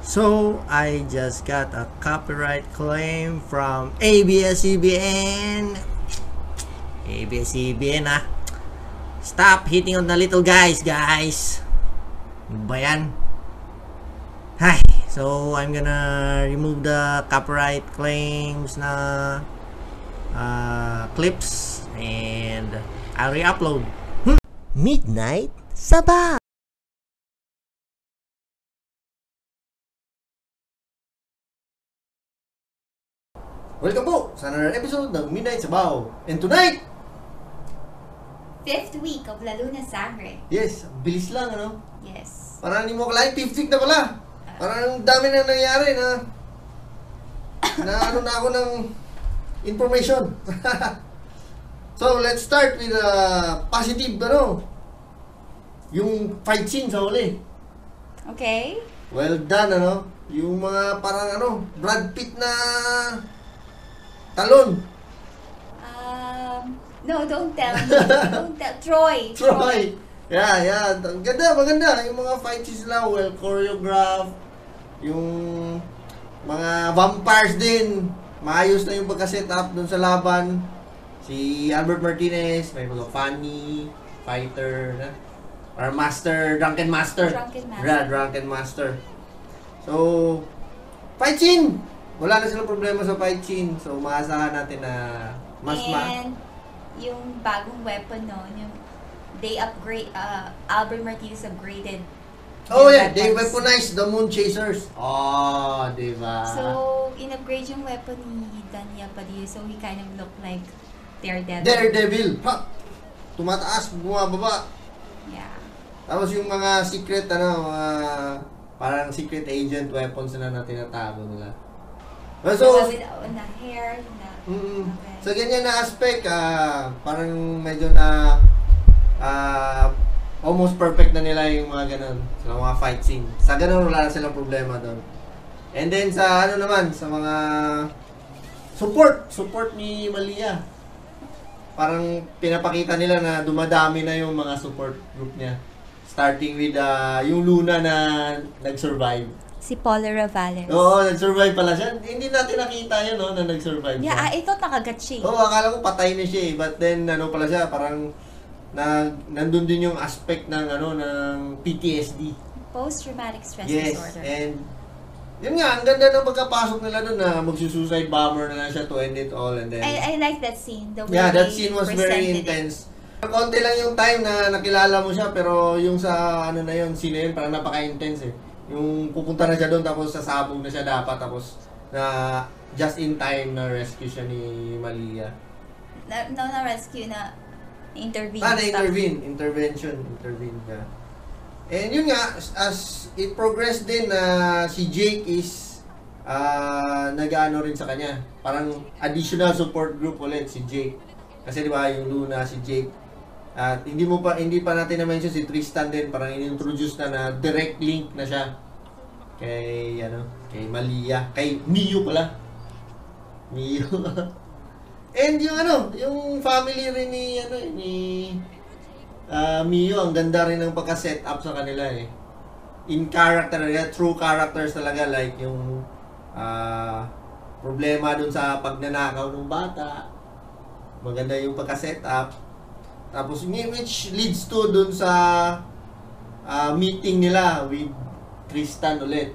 So, I just got a copyright claim from ABS-CBN. ABS-CBN ah. Stop hitting on the little guys. Ano ba yan? Hi. So, I'm gonna remove the copyright claims na clips and I'll re-upload. Midnight Sabaw. Welcome po sa another episode ng Midnight Sabaw. And tonight, 5th week of La Luna Sangre. yes, bilis lang ano? Yes. Parang hindi mo kalahin, 5th week na pala. Parang dami na nangyari na ano na ako ng information. So, let's start with positive, yung fight scene sa huli. Okay. Well done, yung mga parang Brad Pitt na talon. No, don't tell me. Don't tell. Troy. Yeah. Maganda. Yung mga fight scenes nila, well choreographed. Yung mga vampires din. Maayos na yung pagka-set up dun sa laban. Si Albert Martinez, may mga funny fighter na. Or Drunken Master. Drunken Master. So, fight scene! Wala na silang problema sa fight scene. So, maasahan natin na And yung bagong weapon, yung they upgrade, Albert Martinez upgraded. Oh yeah, they weaponized the Moon Chasers. Oh, diba? So, in-upgrade yung weapon ni Daniel Padilla, so he kind of looked like Daredevil. Ha! Tumataas, bumababa. Yeah. Tapos yung mga secret, parang secret agent weapons na tinatago nila. So, with na hair, okay. Sa ganyan na aspect, parang medyo almost perfect na nila yung mga ganun. Sa mga fight scene. Sa ganun, wala na silang problema doon. And then sa sa mga support ni Malia. Parang pinapakita nila na dumadami na yung mga support group niya. Starting with yung Luna na nag-survive. Si Paula Ravales. Oo, nag-survive pala siya. Hindi natin nakita yun, na nag-survive siya. Yeah, ito nakagat siya. Oo, akala ko patay na siya. But then, pala siya, parang nandun din yung aspect ng, ng PTSD. Post-traumatic stress Yes, disorder. and yun nga, ang ganda ng pagkapasok nila doon na magsusuicide bomber na lang siya to end it all. And then, I like that scene. The way that scene was very intense. Konti lang yung time na nakilala mo siya, pero yung sa, scene na yun, parang napaka-intense eh. Yung pupunta na siya doon, tapos sasabog na siya dapat, tapos na just in time na rescue siya ni Malia. Na-rescue na intervene. Intervene ka. And yun nga, as it progressed din na si Jake is nag-ano rin sa kanya. Parang additional support group ulit si Jake. Kasi di ba yung Luna, si Jake. At hindi pa natin na-mention si Tristan din, parang in-introduce na direct link na siya kay Malia, kay Mio pala. Mio. And yung family rin ni Mio, ang ganda rin ng pagka-set up sa kanila eh. In character talaga, true characters talaga, like yung problema dun sa pagnanakaw ng bata. Maganda yung pagka-set up. Tapos, which leads to dun sa meeting nila with Tristan ulit.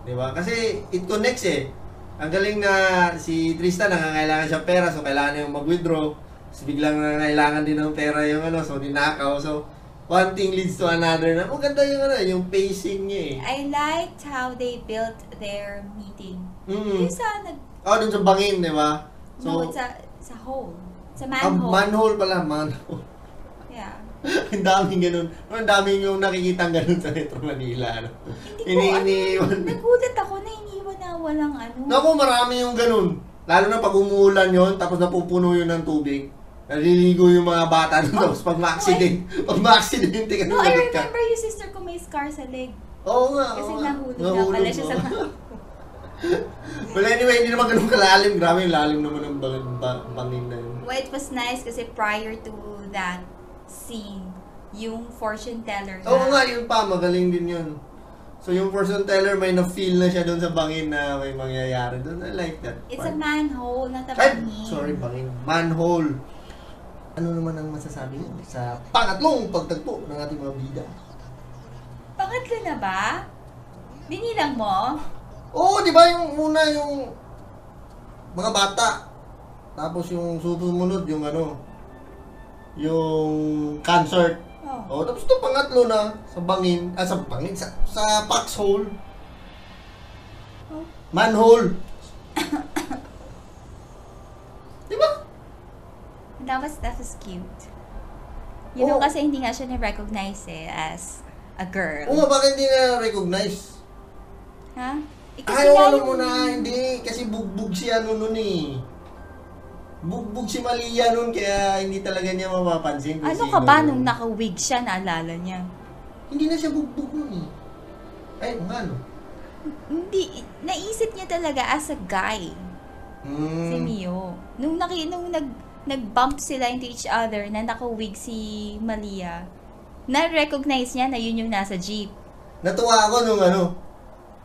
Diba? Kasi it connects eh. Ang galing na si Tristan, nangangailangan siya pera, so kailangan niya mag-withdraw. So, biglang nangangailangan din ng pera yung so ninakaw. So, one thing leads to another na maganda yung pacing niya eh. I liked how they built their meeting. Yung dun sa bangin, diba? So, no, sa hole. Sa manhole. Manhole pala, manhole. Yeah. Ang daming ganun. Ang daming yung nakikita ganun sa Metro Manila. Hindi ko, nagulat ako na iniwan na walang Naku, marami yung ganun. Lalo na pag umuulan yon, tapos napupuno yun ng tubig. Naliligo yung mga bata doon, tapos pag ma-accidente ka. No, I remember yung sister ko may scar sa leg. Oo nga. Kasi nahulog na pala siya sa Well, anyway, hindi naman ganun kalalim. Grabe yung lalim naman ng bangin na yun. Well, it was nice kasi prior to that scene, yung fortune teller Oo nga, yun pa. Magaling din yun. So yung fortune teller may na-feel na siya doon sa bangin na may mangyayari doon. I like that It's part. a manhole, not a Ay, bangin. sorry, bangin. Manhole. Ano naman ang masasabi mo sa pangatlong pagtagpo ng ating mga bida? Pangatlo na ba? Binilang mo? Oo, di ba yung una yung mga bata. Tapos yung susunod yung ano, yung concert. Oh. Oh, tapos ito pangatlo na sa bangin, sa foxhole. Oh. Manhole. Di ba? That was cute. Oo. Kasi hindi nga siya na-recognize as a girl. Oo, bakit hindi na recognize? Ha? Ay, ano mo na, hindi. Kasi bugbog si ano nun eh. Bugbog si Malia nun, kaya hindi talaga niya mapapansin kung Ano sino ka ba yun. nung naka-wig siya, naalala niya? Hindi na siya bugbog nun eh. Ay, ano? Hindi, naisip niya talaga as a guy, si Mio. Nung nag-bump sila into each other na naka-wig si Malia, na-recognize niya na yun yung nasa jeep. Natuwa ako nung ano,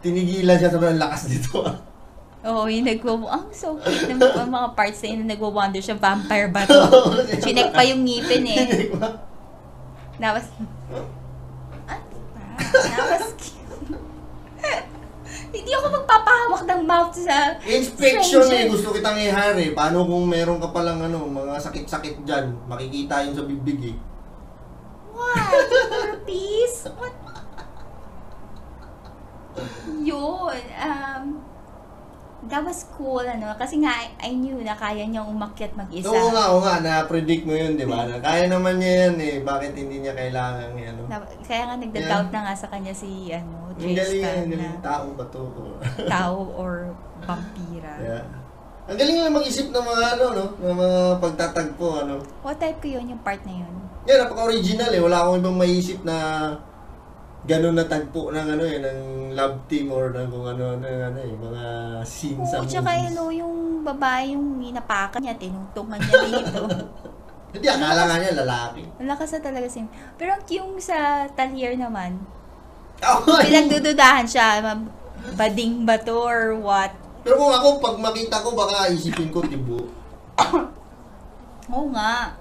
tinigilan siya sa lakas dito. Oo, yung so cute ng mga parts na yun na nagwa-wonder siya, vampire ba to? Chinek pa yung ngipin eh. That was cute. Hindi ako magpapahawak ng mouth sa Inspection stranger. gusto kitang ihari. Paano kung meron ka palang ano, mga sakit-sakit dyan, makikita yun sa bibig eh. What? Herpes? What? Yun. That was cool, kasi nga, I knew na kaya niyang umakyat mag-isa. Oo nga, na-predict mo yun, di ba? Na kaya naman niya yan eh, bakit hindi niya kailangan ano? Kaya nga nagda-doubt na nga sa kanya si, Ang Tristan galing, na tao ba to? tao or vampira. Yeah. Ang galing nga mag-isip ng mga ano, no? Ng mga pagtatagpo, ano? What type ko yun, yung part na yun? Yan, napaka-original eh. Wala akong ibang maisip na ganun na tagpo ng ano eh, ng love team or ng kung ano, mga scenes sa Oo, movies. tsaka yung babae yung inapakan niya, tinungtungan niya dito. Hindi, akala nga niya lalaki. Malakas na talaga si Pero yung sa Talier naman, Oh, pinagdududahan siya, bading ba to or what? pero kung ako, pag makita ko, baka isipin ko tibo. Oo nga.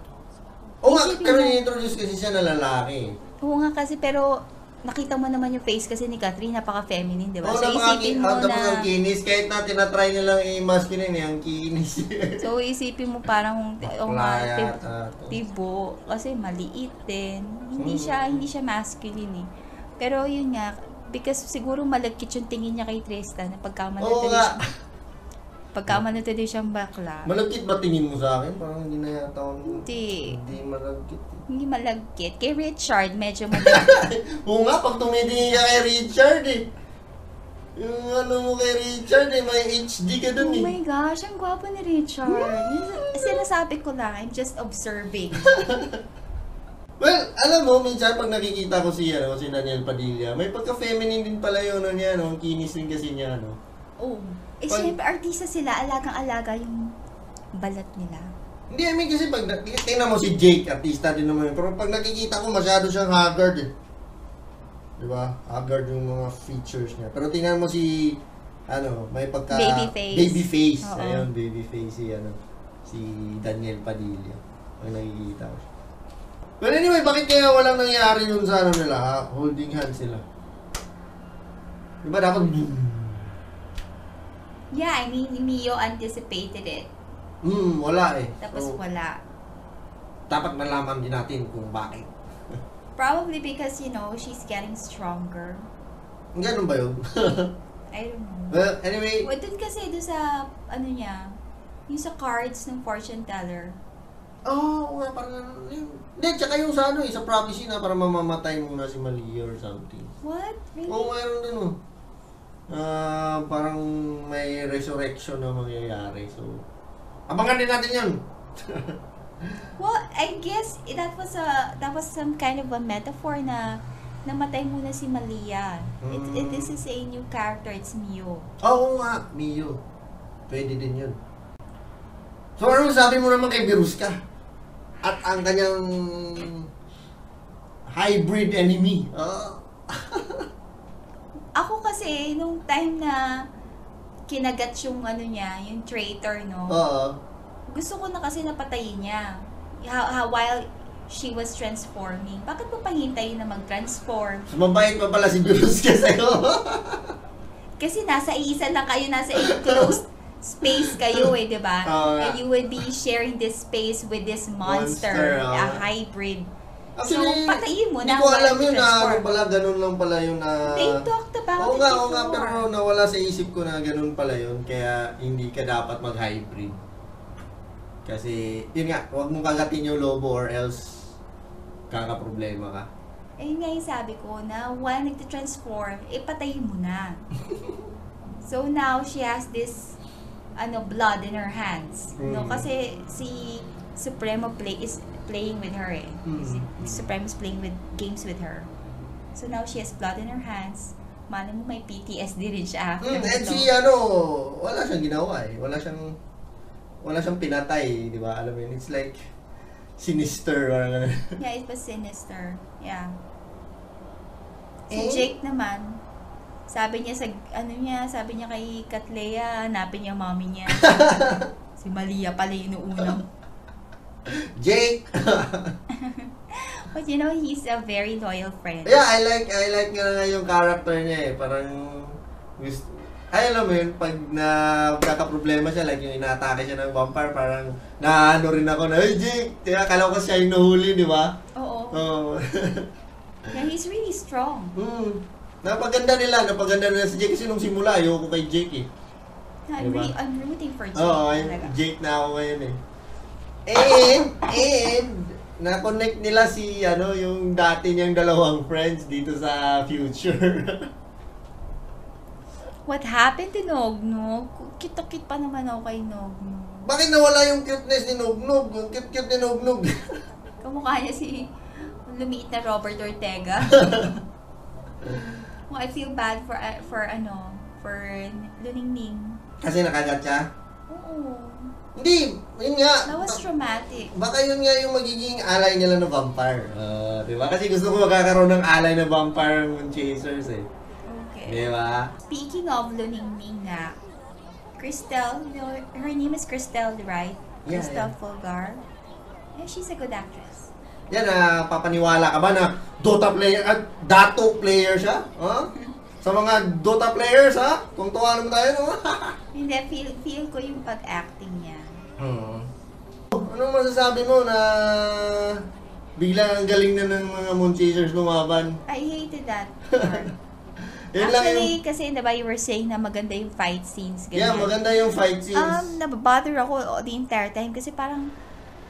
O nga, Isipin pero mo. i-introduce kasi siya na lalaki. Oo nga kasi, pero nakita mo naman yung face kasi ni Catherine, napaka-feminine, di ba? Oo, So, isipin mo tapos ang na... kinis, kahit na tinatry nilang i-masculine eh, ang kinis. So, isipin mo parang, Bakla yata to. tibo, kasi maliit din. Hindi Hmm. siya masculine eh. Pero yun nga, because siguro malagkit yung tingin niya kay Tristan na Oo pagkamanatili nga. siyang bakla. Malagkit ba tingin mo sa akin? Parang hindi na yata ako. Hindi. Hindi malagkit. Hindi malagkit. Kay Richard, medyo malagkit. Oo nga, pag tumitingin ka kay Richard eh. Yung ano mo kay Richard eh, may HD ka dun Oh eh. my gosh, ang gwapo ni Richard. Sinasabi ko lang, I'm just observing. Well, alam mo, minsan pag nakikita ko si Daniel Padilla, may pagka-feminine din pala yun niya, no? Ang kinis din kasi niya, no? Oh. Eh, Pag- syempre, artista sila, alagang-alaga yung balat nila. Hindi, I mean kasi pag tingnan mo si Jake, artista din naman yun. Pero pag nakikita ko, masyado siyang haggard eh. Diba? Haggard yung mga features niya. Pero tingnan mo si, may pagka... Babyface. Babyface. Oo. Ayun, babyface si Daniel Padilla. Pag nakikita ko siya. But anyway, bakit kaya walang nangyari yun sa nila, ha? Holding hands sila. Diba dapat... Yeah, I mean, Mio anticipated it. wala eh. Tapos So, wala. dapat malaman din natin kung bakit. Probably because, she's getting stronger. Ganun ba yun? I don't know. Well, anyway, Well, dun kasi doon sa, yung sa cards ng fortune teller. nga, parang hindi, tsaka yung sa sa prophecy na para mamamatay muna si Malia or something. What? Really? Oo, mayroon din parang may resurrection na mangyayari. So, abangan din natin yun. Well, I guess that was some kind of a metaphor na namatay muna si Malia. This is a new character, it's Mio. Oo nga, Mio. Pwede din yun. So, ano sabi mo naman kay Biruska? At ang kanyang hybrid enemy. kasi, nung time na kinagat yung ano niya, yung traitor, no? Oo. Gusto ko na kasi napatayin niya. While she was transforming. Bakit mo pahintayin na mag-transform? So, mabait pa pala si Juruska sa'yo. Kasi nasa iisa lang kayo, nasa enclosed space kayo eh, di ba? And you would be sharing this space with this monster, a hybrid. Actually, so, patayin mo na. Hindi ko alam yun na ano pala, ganun lang pala yun na... They talked about Oo nga, pero nawala sa isip ko na ganun pala yun, kaya hindi ka dapat mag-hybrid. Kasi, yun nga, huwag mong kagatin yung lobo or else kakaproblema ka. Eh nga yung sabi ko na while nagtitransform, patayin mo na. So now, she has this blood in her hands. No, kasi si Supremo is playing with her eh. Si Supremo is playing with games with her. So now she has blood in her hands. Malay mo may PTSD rin siya after. And si wala siyang ginawa eh. Wala siyang pinatay, di ba? Alam mo yun, it's like sinister. Yeah, it was sinister. Yeah. Si Jake naman, sabi niya sabi niya kay Katlea, hanapin niya mommy niya. Si Malia pala yung unang. Jake! But you know, he's a very loyal friend. Yeah, I like nga yung character niya eh. Parang, alam mo yun, pag nagkakaproblema siya, like yung inaatake siya ng vampire, parang naano rin ako na, hey Jake! Kaya akala ko siya yung nahuli, di ba? Oo. Yeah, he's really strong. Napaganda nila si Jake kasi nung simula, ayoko kay Jake eh. I'm rooting for Jake. Oo, Jake na ako ngayon eh. And na-connect nila si yung dati niyang dalawang friends dito sa future. What happened to Nognog? Cute-cute pa naman ako kay Nognog. Bakit nawala yung cuteness ni Nognog? Yung cute-cute ni Nognog. Kamukha niya si lumiit na Robert Ortega. I feel bad for Luningning. Kasi nakagat siya? Oo. Hindi, yun nga. That was traumatic. Baka yun nga yung magiging alay nila na vampire. Diba? Kasi gusto ko magkakaroon ng alay na vampire moon chasers eh. Okay. Diba? Speaking of Luningning nga, Cristel, her name is Cristel, right? Yeah, Cristel Fulgar. Yeah, she's a good actress. Yan, papaniwala ka ba na Dota player at Dato player siya? Sa mga Dota players, ha? Kung tuwa naman tayo, no? Hindi, feel ko yung pag-acting niya. Anong masasabi mo na biglang ang galing na ng mga moon chasers lumaban? I hated that part. Actually, kasi diba you were saying na maganda yung fight scenes. Ganyan. Yeah, maganda yung fight scenes. Nababother ako the entire time kasi parang,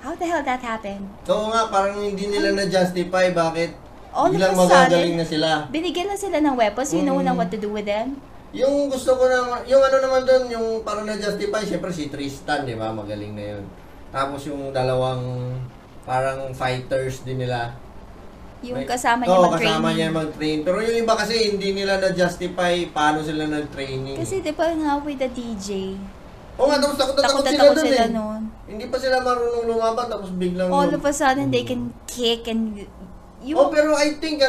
how the hell that happened? Oo nga, parang hindi nila na-justify bakit all biglang of a sudden, magagaling na sila. Binigyan na sila ng weapons, you know na what to do with them? Yung gusto ko naman, yung naman doon, yung parang na-justify, syempre si Tristan, di ba? Magaling na yun. Tapos yung dalawang parang fighters din nila. Yung kasama niya mag-training. Kasama niya mag-train. Pero yung iba kasi hindi nila na-justify paano sila nag-training. Kasi di ba nga with the DJ, oo nga, tapos takot sila dun eh. Hindi pa sila marunong lumaban, tapos biglang... all of a sudden, they can kick and... pero I think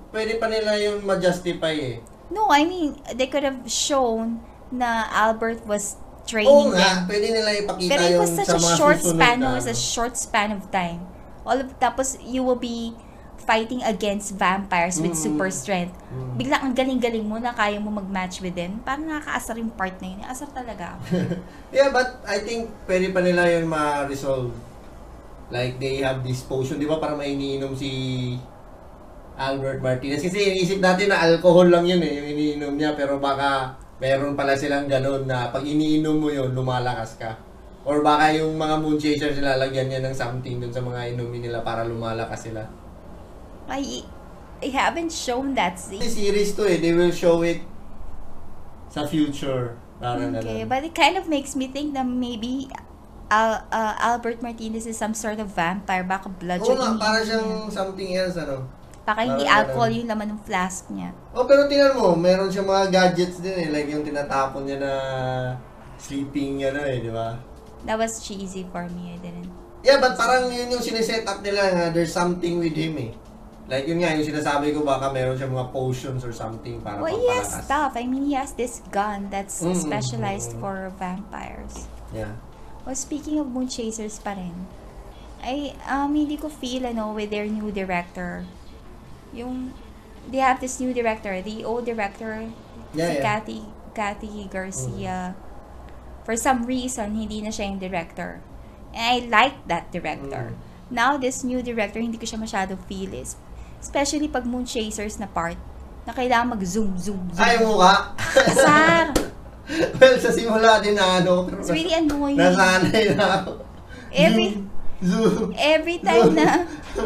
pwede pa nila yung ma-justify eh. No, I mean, they could have shown na Albert was training Oo them. nga, pwede nila ipakita Pero it was yung such sa a mga short susunod span, na, it was a short span of time. Tapos you will be fighting against vampires with super strength. Biglang ang galing-galing mo na kaya mo mag-match with them. Parang nakakaasar yung part na yun. Asar talaga ako. Yeah, but I think pwede pa nila yun ma-resolve. Like, they have this potion, di ba? Para may iniinom si Albert Martinez. Kasi iniisip natin na alcohol lang yun eh, yung iniinom niya. Pero baka meron pala silang ganun na pag iniinom mo yun, lumalakas ka. Or baka yung mga moon chasers nilalagyan niya ng something dun sa mga inumin nila para lumalakas sila. I haven't shown that scene. Series to eh, they will show it sa future. Parang Okay, ganun. but it kind of makes me think that maybe Albert Martinez is some sort of vampire. Baka blood Oo nga, yung para iniinom siyang niya. something else, Baka hindi parang alcohol ganun. yung laman ng flask niya. Pero tingnan mo, meron siyang mga gadgets din eh. Like yung tinatapon niya na sleeping, di ba? That was cheesy for me. I didn't. Yeah, but parang yun yung sineset up nila na there's something with him eh. Like yun nga, yung sinasabi ko, baka meron siya mga potions or something para Well, he has pampalakas. stuff. I mean, he has this gun that's Mm, specialized mm. for vampires. Yeah. Well, speaking of Moon Chasers pa rin, hindi ko feel, with their new director. They have this new director. The old director, Yeah, si yeah. Kathy Garcia. For some reason, hindi na siya yung director. And I like that director. Now, this new director, hindi ko siya masyado feel is. Especially pag Moon Chasers na part, na kailangan mag-zoom. Ay, mukha! Asar! Well, sa simula din na ano. It's really annoying. Nasanay na ako. Zoom. Every time na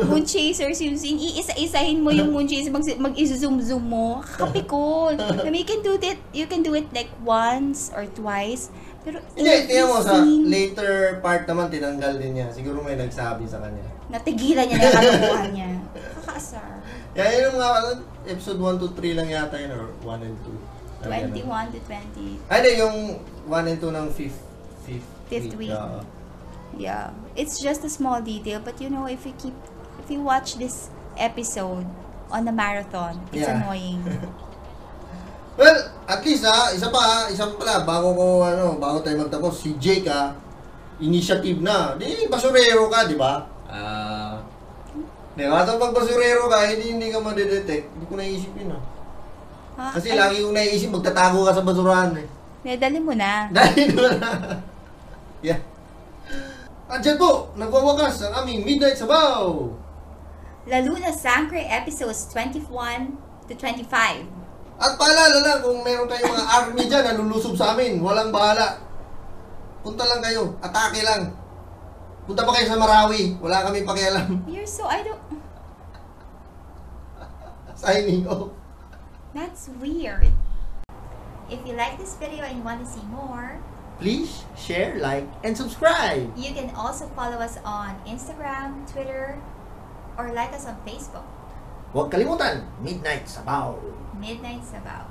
Moon Chasers yung scene, iisa-isahin mo yung Moon Chasers, mag-zoom mo. Kakapikon. I mean, you can do it like once or twice. Pero Hindi, tingnan mo sa scene, later part naman, tinanggal din niya. Siguro may nagsabi sa kanya. natigilan niya na yung kalokohan niya. Kakaasar. Kaya yun mga episode 1 to 3 lang yata yun, or 1 and 2. 21 to 20. Ay, hindi, yung 1 and 2 ng fifth week. Oo. Yeah. It's just a small detail, but if you watch this episode on the marathon, it's Yeah. annoying. Well, at least isa pala, bago tayo magtapos, si Jake initiative na. Di, basurero ka, di ba? Di ba? So, pag basurero ka, hindi ka madedetect. Hindi ko naisip yun, Kasi lagi kong naisip, magtatago ka sa basurahan, Dali mo na. Dahil na. Yeah. At dyan po, nagwawakas ang aming Midnight Sabaw. Lalo na Sangre episodes 21 to 25. At paalala lang, kung meron kayong mga army dyan na lulusob sa amin, walang bahala. Punta lang kayo, atake lang. Punta pa kayo sa Marawi, wala kami pakialam. I don't... Signing off. That's weird. If you like this video and want to see more, Please share, like, and subscribe. you can also follow us on Instagram, Twitter, or like us on Facebook. Huwag kalimutan, Midnight Sabaw. Midnight Sabaw.